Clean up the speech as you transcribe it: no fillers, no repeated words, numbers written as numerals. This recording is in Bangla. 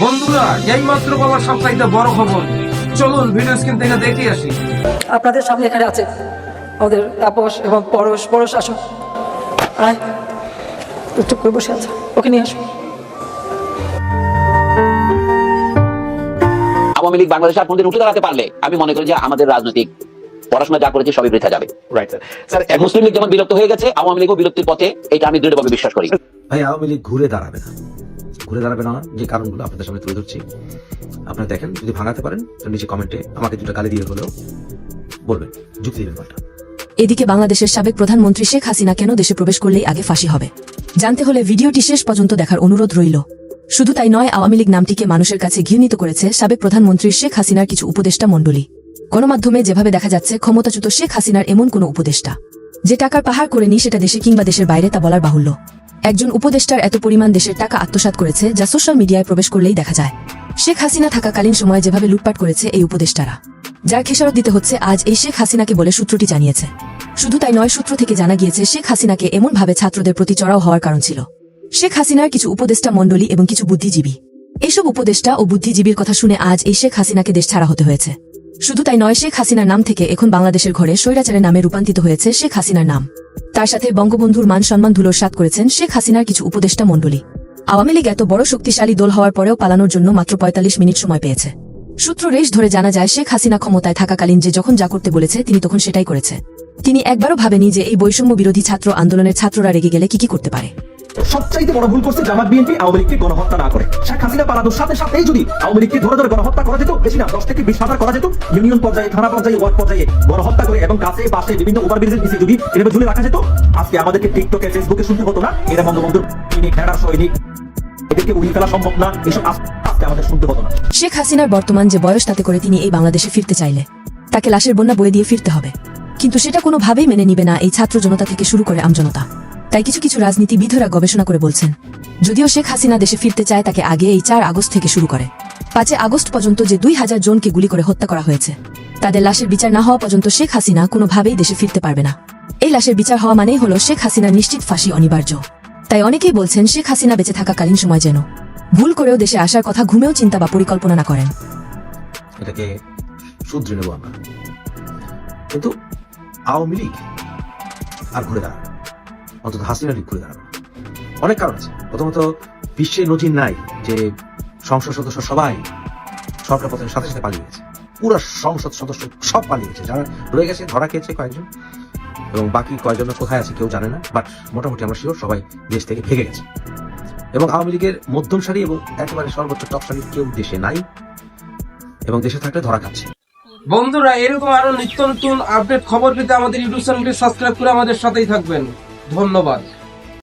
বন্ধুরা, এই মাত্র পাওয়া সবচাইতে বড় খবর, চলুন ভিডিও স্ক্রিন থেকে দেখে আসি। আপনাদের সামনে এখানে আছে আমাদের তাপস এবং পরশ আসো, আয় একটু করে বসে আছে, ওকে নিয়ে আসো। আওয়ামী লীগ বাংলাদেশে আপনাদের উঠে দাঁড়াতে পারলে আমি মনে করি যে আমাদের রাজনৈতিক পড়াশোনা যা করেছে সবই বৃথা যাবে। রাইট স্যার, মুসলিম লীগ যেমন বিলুপ্ত হয়ে গেছে, আওয়ামী লীগও বিলুপ্তির পথে, এটা আমি দৃঢ়ভাবে বিশ্বাস করি। ভাই, আওয়ামী লীগ ঘুরে দাঁড়াবে না, যে কারণগুলো আপনাদের সামনে তুলে ধরছি আপনারা দেখেন। যদি ভাঙাতে পারেন তো নিচে কমেন্টে আমাকে দুটো গালি দিয়ে হলেও বলবেন, যুক্তি দেবেন ব্যাপারটা। এদিকে বাংলাদেশের সাবেক প্রধানমন্ত্রী শেখ হাসিনা কেন দেশে প্রবেশ করলেই আগে ফাঁসি হবে, জানতে হলে ভিডিওটি শেষ পর্যন্ত দেখার অনুরোধ রইল। শুধু তাই নয়, আওয়ামী লীগ নামটিকে মানুষের কাছে ঘৃণিত করেছে সাবেক প্রধানমন্ত্রী শেখ হাসিনার কিছু উপদেষ্টা মণ্ডলী। গণমাধ্যমে যেভাবে দেখা যাচ্ছে, ক্ষমতাচ্যুত শেখ হাসিনার এমন কোন উপদেষ্টা যে টাকার পাহাড় করেনি, সেটা দেশে কিংবা দেশের বাইরে তা বলার বাহুল্য। একজন উপদেষ্টার এত পরিমাণ দেশের টাকা আত্মসাৎ করেছে যা সোশ্যাল মিডিয়ায় প্রবেশ করলেই দেখা যায়। শেখ হাসিনা থাকাকালীন সময়ে যেভাবে লুটপাট করেছে এই উপদেষ্টারা, যার খেসারত দিতে হচ্ছে আজ এই শেখ হাসিনাকে বলে সূত্রটি জানিয়েছে। শুধু তাই নয়, সূত্র থেকে জানা গিয়েছে শেখ হাসিনাকে এমন ভাবে ছাত্রদের প্রতি চড়াও হওয়ার কারণ ছিল শেখ হাসিনার কিছু উপদেষ্টা মণ্ডলী এবং কিছু বুদ্ধিজীবী। এইসব উপদেষ্টা ও বুদ্ধিজীবীর কথা শুনে আজ এই শেখ হাসিনাকে দেশ ছাড়া হতে হয়েছে। শুধু তাই নয়, শেখ হাসিনার নাম থেকে এখন বাংলাদেশের ঘরে স্বৈরাচারের নামে রূপান্তরিত হয়েছে শেখ হাসিনার নাম। তার সাথে বঙ্গবন্ধুর মান সম্মান ধুলোর করেছেন শেখ হাসিনার কিছু উপদেষ্টা মণ্ডলী। আওয়ামী লীগ এত বড় শক্তিশালী দল হওয়ার পরেও পালানোর জন্য মাত্র ৪৫ মিনিট সময় পেয়েছে। সূত্র রেশ ধরে জানা যায়, শেখ হাসিনা ক্ষমতায় থাকাকালীন যে যখন যা করতে বলেছে তিনি তখন সেটাই করেছে। তিনি একবারও ভাবেনি যে এই বৈষম্য বিরোধী ছাত্র আন্দোলনের ছাত্ররা রেগে গেলে কি করতে পারে। সবচাইতে বড় ভুল করছে জামাত বিএনপি আওয়ামী লীগকে গণহত্যা না করে। শেখ হাসিনা পালানোর সাথে সাথেই যদি আওয়ামী লীগকে ধরে ধরে গণহত্যা করা যেত, বেশি না 10 থেকে 20 হাজার করা যেত, ইউনিয়ন পর্যায়ে, থানা পর্যায়ে, ওয়ার্ড পর্যায়ে গণহত্যা করে এবং কাছে পাশে বিভিন্ন ওভারব্রিজের নিচে যদি এভাবে ঝুলে রাখা যেত, আজকে আমাদেরকে টিকটকে ফেসবুকে শুনতে হতো না এরা বঙ্গবন্ধুর সৈনিক, হেডার সৈনিক, এদেরকে উড়িয়ে ফেলা সম্ভব না, এসব আজকে আমাদের শুনতে হতো না। শেখ হাসিনার বর্তমান যে বয়স, তাতে করে তিনি এই বাংলাদেশে ফিরতে চাইলে তাকে লাশের বন্যা বয়ে দিয়ে ফিরতে হবে, কিন্তু সেটা কোনোভাবেই মেনে নিবে না এই ছাত্র জনতা থেকে শুরু করে আমজনতা। তাই কিছু কিছু রাজনীতিবিদরা গবেষণা করে বলছেন, যদিও শেখ হাসিনা দেশে ফিরতে চায়, তাকে আগে এই ৪ আগস্ট থেকে শুরু করে ৫ আগস্ট পর্যন্ত যে ২০০০ জনকে গুলি করে হত্যা করা হয়েছে, তাদের লাশের বিচার না হওয়া পর্যন্ত শেখ হাসিনা কোনোভাবেই দেশে ফিরতে পারবে না। এই লাশের বিচার হওয়া মানেই হলো শেখ হাসিনার নিশ্চিত ফাঁসি অনিবার্য। তাই অনেকেই বলছেন, শেখ হাসিনা বেঁচে থাকাকালীন সময় যেন ভুল করেও দেশে আসার কথা ঘুমেও চিন্তা বা পরিকল্পনা না করেন। এটাকে শুধরে নেব আমরা, কিন্তু আওয়ামী লীগ আর ঘুরে দাঁড়াবে, অন্তত হাসিনা লীগ ঘুরে দাঁড়াবে। অনেক কারণ আছে। প্রথমত, বিশ্বে নজির নাই যে সংসদ সদস্য সবাই সরকার পতনের সাথে সাথে পালিয়ে গেছে। পুরো সংসদ সদস্য সব পালিয়ে গেছে, যারা রয়ে গেছে ধরা খেয়েছে কয়েকজন, এবং বাকি কয়েকজন কোথায় আছে কেউ জানে না, বাট মোটামুটি আমরা শিওর সবাই দেশ থেকে ভেগে গেছে। এবং আওয়ামী লীগের মধ্যম সারি এবং একেবারে সর্বোচ্চ টপ সারি কেউ দেশে নাই, এবং দেশে থাকলে ধরা খাচ্ছে। বন্ধুরা, এরকম আরো নিত্য নতুন আপডেট খবর পেতে আমাদের ইউটিউব চ্যানেলটি সাবস্ক্রাইব করে আমাদের সাথেই থাকবেন। ধন্যবাদ।